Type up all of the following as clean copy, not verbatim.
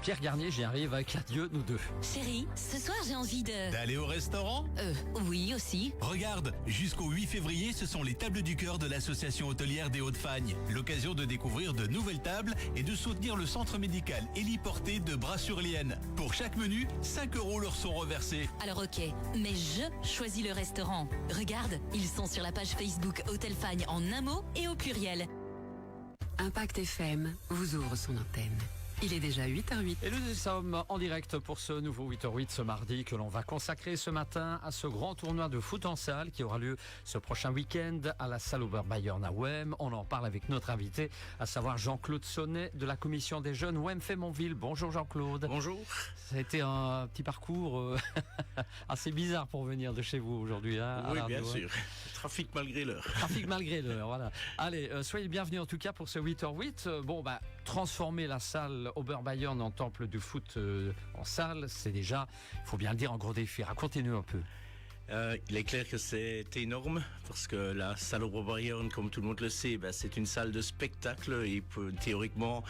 Pierre Garnier, j'y arrive avec l'adieu, nous deux. Chérie, ce soir j'ai envie de... D'aller au restaurant ? Oui aussi. Regarde, jusqu'au 8 février, ce sont les tables du cœur de l'association hôtelière des Hauts-de-Fagne. L'occasion de découvrir de nouvelles tables et de soutenir le centre médical héliporté de Bras-sur-Lienne. Pour chaque menu, 5 € leur sont reversés. Alors ok, mais je choisis le restaurant. Regarde, ils sont sur la page Facebook Hôtel Fagne en un mot et au pluriel. Impact FM vous ouvre son antenne. Il est déjà 8h08. Et nous sommes en direct pour ce nouveau 8h08 ce mardi que l'on va consacrer ce matin à ce grand tournoi de foot en salle qui aura lieu ce prochain week-end à la salle Oberbayern à Wem. On en parle avec notre invité, à savoir Jean-Claude Sonnet de la commission des jeunes Wem Fémonville. Bonjour Jean-Claude. Bonjour. Ça a été un petit parcours assez bizarre pour venir de chez vous aujourd'hui. Hein, oui, bien sûr. Trafic malgré l'heure. Trafic malgré l'heure, voilà. Allez, soyez bienvenus en tout cas pour ce 8h08. Transformer la salle Oberbayern en temple de foot en salle, c'est déjà, il faut bien le dire, un gros défi. Racontez-nous un peu. Il est clair que c'est énorme parce que la salle Oberbayern, comme tout le monde le sait, c'est une salle de spectacle et théoriquement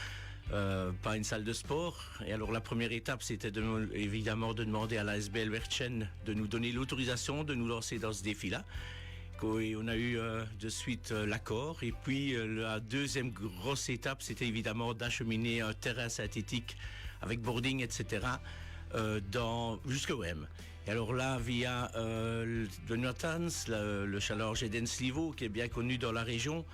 pas une salle de sport. Et alors la première étape, c'était évidemment de demander à la SBL Wertchen de nous donner l'autorisation de nous lancer dans ce défi-là. Et on a eu de suite l'accord. Et puis la deuxième grosse étape, c'était évidemment d'acheminer un terrain synthétique avec boarding, etc. Jusqu'au Wem. Et alors là, via le Notans, le Challenge Edenslivo, qui est bien connu dans la région,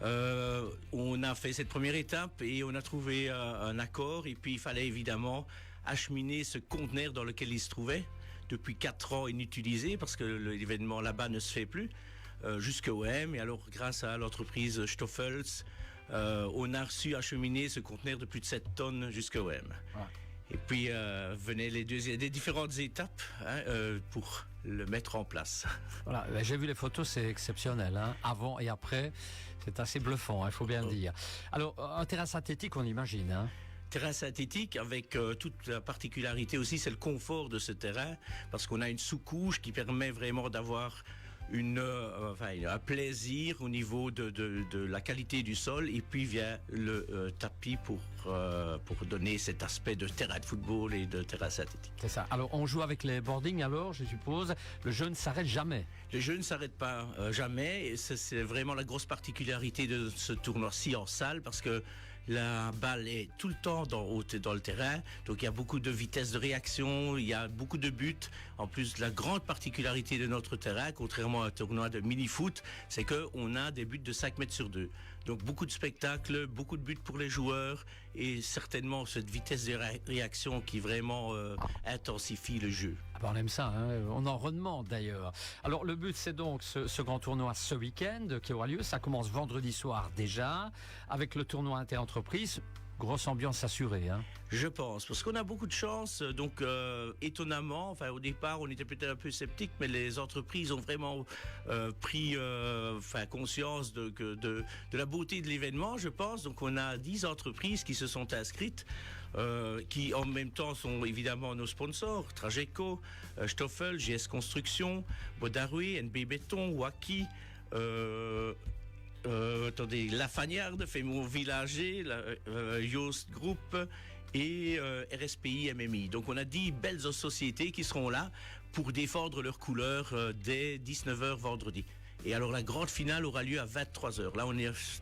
on a fait cette première étape et on a trouvé un accord. Et puis il fallait évidemment acheminer ce conteneur dans lequel il se trouvait depuis 4 ans inutilisé parce que l'événement là-bas ne se fait plus. Jusqu'au OM. Et alors, grâce à l'entreprise Stoffels, on a reçu acheminer ce conteneur de plus de 7 tonnes jusqu'au OM. Ouais. Et puis venaient les différentes étapes pour le mettre en place. Voilà, j'ai vu les photos, c'est exceptionnel. Hein. Avant et après, c'est assez bluffant, il faut bien le dire. Alors, un terrain synthétique, on imagine. Hein. Terrain synthétique avec toute la particularité aussi, c'est le confort de ce terrain, parce qu'on a une sous-couche qui permet vraiment d'avoir un plaisir au niveau de la qualité du sol, et puis vient le tapis pour donner cet aspect de terrain de football et de terrain synthétique. C'est ça. Alors on joue avec les boardings alors, je suppose. Le jeu ne s'arrête jamais. Le jeu ne s'arrête pas jamais, et c'est vraiment la grosse particularité de ce tournoi-ci en salle, parce que la balle est tout le temps dans le terrain, donc il y a beaucoup de vitesse de réaction, il y a beaucoup de buts. En plus, la grande particularité de notre terrain, contrairement à un tournoi de mini-foot, c'est qu'on a des buts de 5 mètres sur 2. Donc beaucoup de spectacles, beaucoup de buts pour les joueurs, et certainement cette vitesse de réaction qui vraiment intensifie le jeu. On aime ça, hein, on en redemande d'ailleurs. Alors le but, c'est donc ce grand tournoi ce week-end qui aura lieu. Ça commence vendredi soir déjà, avec le tournoi inter-entreprise. Grosse ambiance assurée, hein. Je pense, parce qu'on a beaucoup de chance. Donc, étonnamment, au départ, on était peut-être un peu sceptiques, mais les entreprises ont vraiment pris conscience de la beauté de l'événement, je pense. Donc, on a 10 entreprises qui se sont inscrites, qui en même temps sont évidemment nos sponsors, Trageco, Stoffel, GS Construction, Bodarui, NB Béton, Waki, La Fagnarde, Fémonville AG, Yoast Group et RSPI MMI. Donc on a 10 belles sociétés qui seront là pour défendre leurs couleurs dès 19h vendredi. Et alors la grande finale aura lieu à 23h. Là on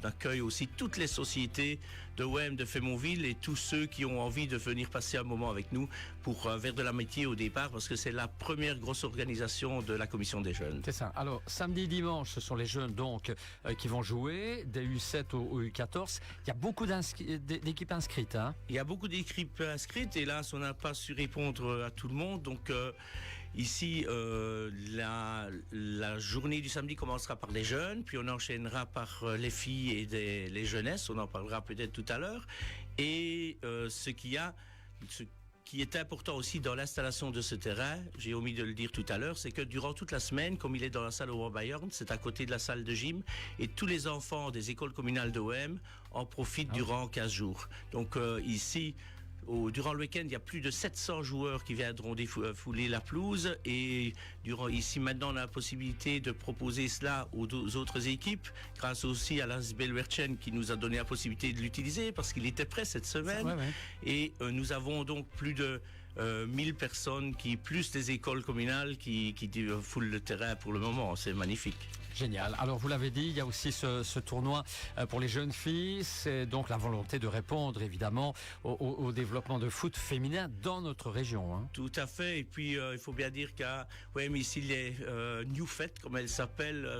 accueille aussi toutes les sociétés de Wem, de Fémonville, et tous ceux qui ont envie de venir passer un moment avec nous pour vers de l'amitié au départ, parce que c'est la première grosse organisation de la commission des jeunes. C'est ça. Alors samedi, dimanche, ce sont les jeunes donc qui vont jouer, des U7 au U14. Il y a beaucoup d'équipes inscrites. Hein. Il y a beaucoup d'équipes inscrites, et là on n'a pas su répondre à tout le monde. Donc ici la journée du samedi commencera par les jeunes, puis on enchaînera par les filles et les jeunesses, on en parlera peut-être tout à l'heure. Et ce qui est important aussi dans l'installation de ce terrain, j'ai omis de le dire tout à l'heure, c'est que durant toute la semaine, comme il est dans la salle Oberbayern, c'est à côté de la salle de gym, et tous les enfants des écoles communales de OM en profitent durant 15 jours. Donc ici, durant le week-end, il y a plus de 700 joueurs qui viendront fouler la pelouse. Et ici, maintenant, on a la possibilité de proposer cela aux autres équipes, grâce aussi à Lars Belwerchen qui nous a donné la possibilité de l'utiliser parce qu'il était prêt cette semaine. Ouais. Et nous avons donc plus de 1000 personnes, plus des écoles communales qui foulent le terrain pour le moment. C'est magnifique. Génial. Alors vous l'avez dit, il y a aussi ce tournoi pour les jeunes filles. C'est donc la volonté de répondre évidemment au développement de foot féminin dans notre région. Hein. Tout à fait. Et puis il faut bien dire qu'à WEM ici les New Fête, comme elles s'appellent,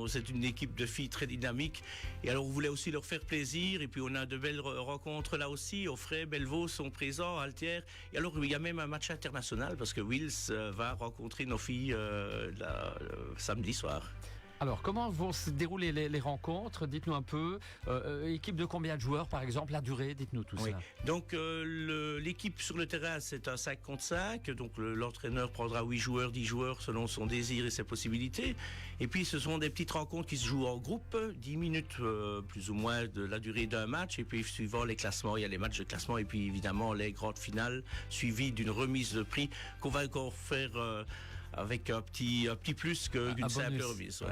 c'est une équipe de filles très dynamique. Et alors on voulait aussi leur faire plaisir. Et puis on a de belles rencontres là aussi. Offray, Bellevaux sont présents, Altière. Et alors il y a même un match international parce que Wills va rencontrer nos filles samedi soir. Alors, comment vont se dérouler les rencontres? Dites-nous un peu. Équipe de combien de joueurs, par exemple? La durée, dites-nous tout ça. Donc, l'équipe sur le terrain, c'est un 5 contre 5. Donc, l'entraîneur prendra 8 joueurs, 10 joueurs selon son désir et ses possibilités. Et puis, ce sont des petites rencontres qui se jouent en groupe, 10 minutes plus ou moins de la durée d'un match. Et puis, suivant les classements, il y a les matchs de classement et puis évidemment les grandes finales suivies d'une remise de prix qu'on va encore faire... avec un petit plus qu'une simple remise.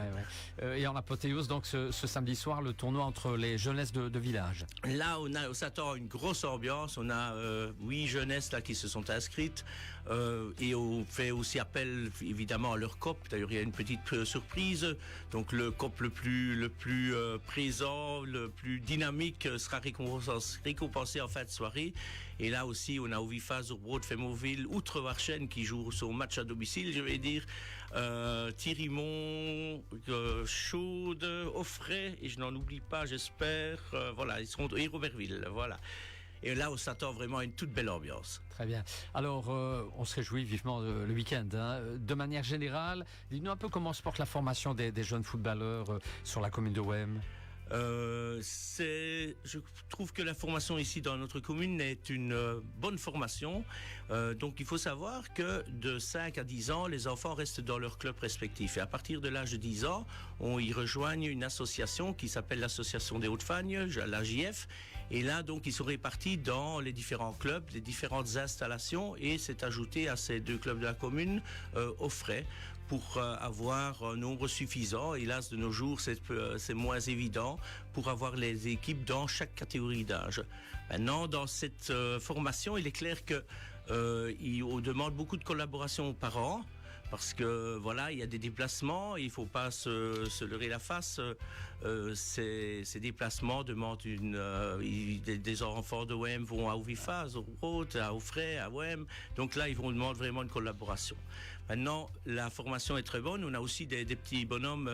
Et en apothéose, donc ce samedi soir, le tournoi entre les jeunesses de village. Là, on s'attend à une grosse ambiance. On a 8 jeunesses là qui se sont inscrites et on fait aussi appel évidemment à leur COP. D'ailleurs, il y a une petite surprise. Donc le COP le plus présent, le plus dynamique sera récompensé en fin de soirée. Et là aussi, on a Ovifa, Zurbrod, Femoville, Outrewarchen qui joue son match à domicile, je vais dire. Thirimont, Chaude, Offray, et je n'en oublie pas, j'espère. Voilà, ils seront et Robertville, voilà. Et là, on s'attend vraiment à une toute belle ambiance. Très bien. Alors, on se réjouit vivement le week-end. Hein. De manière générale, dites-nous un peu comment se porte la formation des jeunes footballeurs sur la commune de WEM. Je trouve que la formation ici dans notre commune est une bonne formation. Donc il faut savoir que de 5 à 10 ans, les enfants restent dans leur club respectif. Et à partir de l'âge de 10 ans, on y rejoigne une association qui s'appelle l'association des Hauts-de-Fagne, la JF. Et là, donc, ils sont répartis dans les différents clubs, les différentes installations. Et c'est ajouté à ces 2 clubs de la commune, Offray, pour avoir un nombre suffisant. Hélas, de nos jours, c'est moins évident pour avoir les équipes dans chaque catégorie d'âge. Maintenant, dans cette formation, il est clair que on demande beaucoup de collaboration aux parents. Parce que voilà, il y a des déplacements, il ne faut pas se leurrer la face. Ces déplacements demandent des enfants de WEM vont à Ovifa, à Zurbrod, à Offray, à WEM. Donc là, ils vont demander vraiment une collaboration. Maintenant, la formation est très bonne. On a aussi des petits bonhommes,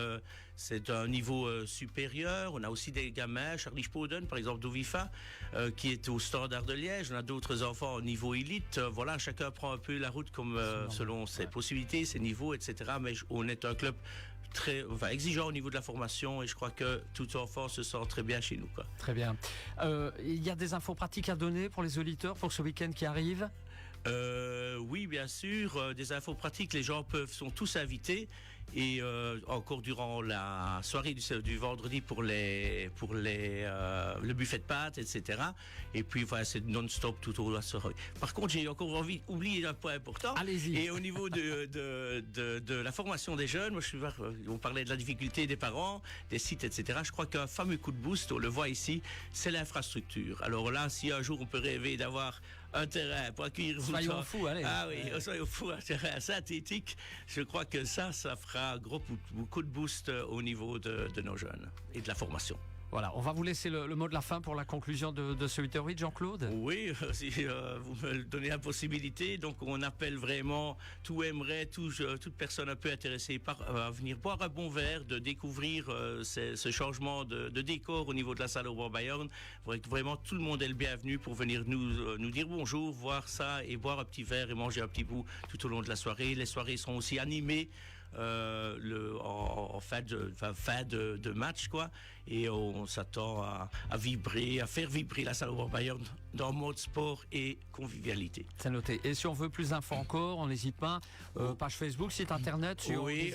c'est un niveau supérieur. On a aussi des gamins, Charlie Spoden, par exemple, d'Ovifa, qui est au Standard de Liège. On a d'autres enfants au niveau élite. Voilà, chacun prend un peu la route comme selon ses possibilités, ses niveaux, etc. Mais on est un club exigeant au niveau de la formation et je crois que tout enfant se sent très bien chez nous. Quoi. Très bien. Il y a des infos pratiques à donner pour les auditeurs pour ce week-end qui arrive? Oui, bien sûr. Des infos pratiques, les gens sont tous invités. Et encore durant la soirée du vendredi pour le buffet de pâtes, etc. Et puis voilà, c'est non-stop tout au long de la soirée. Par contre, j'ai encore oublié un point important. Allez-y. Et au niveau de la formation des jeunes, moi, on parlait de la difficulté des parents, des sites, etc. Je crois qu'un fameux coup de boost, on le voit ici, c'est l'infrastructure. Alors là, si un jour on peut rêver d'avoir un terrain pour accueillir... Soyons fous, allez. Ah oui, soyons fous, un terrain synthétique. Je crois que ça fera un gros coup de boost au niveau de nos jeunes et de la formation. Voilà, on va vous laisser le mot de la fin pour la conclusion de ce 8h08, Jean-Claude. Oui, si vous me donnez la possibilité, donc on appelle vraiment toute personne un peu intéressée à venir boire un bon verre, de découvrir ce changement de décor au niveau de la salle au Bayern. Vraiment, tout le monde est le bienvenu pour venir nous dire bonjour, voir ça et boire un petit verre et manger un petit bout tout au long de la soirée. Les soirées seront aussi animées en fin de match, quoi. Et on s'attend à faire vibrer la Salle Bayern dans le mode sport et convivialité. C'est noté. Et si on veut plus d'infos encore, on n'hésite pas. Page Facebook, site internet. Oui,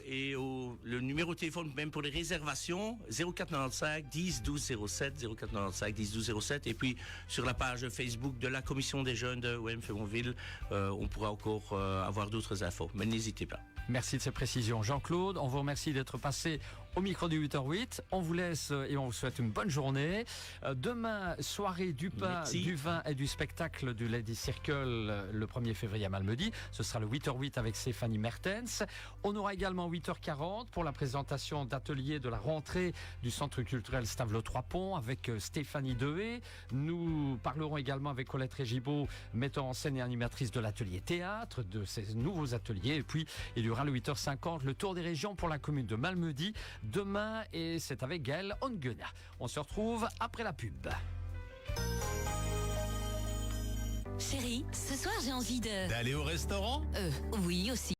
et le numéro de téléphone, même pour les réservations, 0495 10 12 07, 0495 10 12 07. Et puis sur la page Facebook de la commission des jeunes de OM Fémonville, on pourra encore avoir d'autres infos. Mais n'hésitez pas. Merci de ces précisions. Jean-Claude, on vous remercie d'être passé au micro du 8h08. On vous laisse et on vous souhaite une bonne journée. Demain, soirée du pain, Merci. du vin et du spectacle du Lady Circle le 1er février à Malmedy. Ce sera le 8h08 avec Stéphanie Mertens. On aura également 8h40 pour la présentation d'ateliers de la rentrée du Centre culturel Stavelot 3 Ponts avec Stéphanie Dehé. Nous parlerons également avec Colette Régibaud, metteur en scène et animatrice de l'atelier théâtre, de ces nouveaux ateliers. Et puis, il y aura le 8h50, le tour des régions pour la commune de Malmedy demain, et c'est avec Gaël Ongena. On se retrouve après la pub. Chérie, ce soir j'ai envie de... D'aller au restaurant? Oui aussi.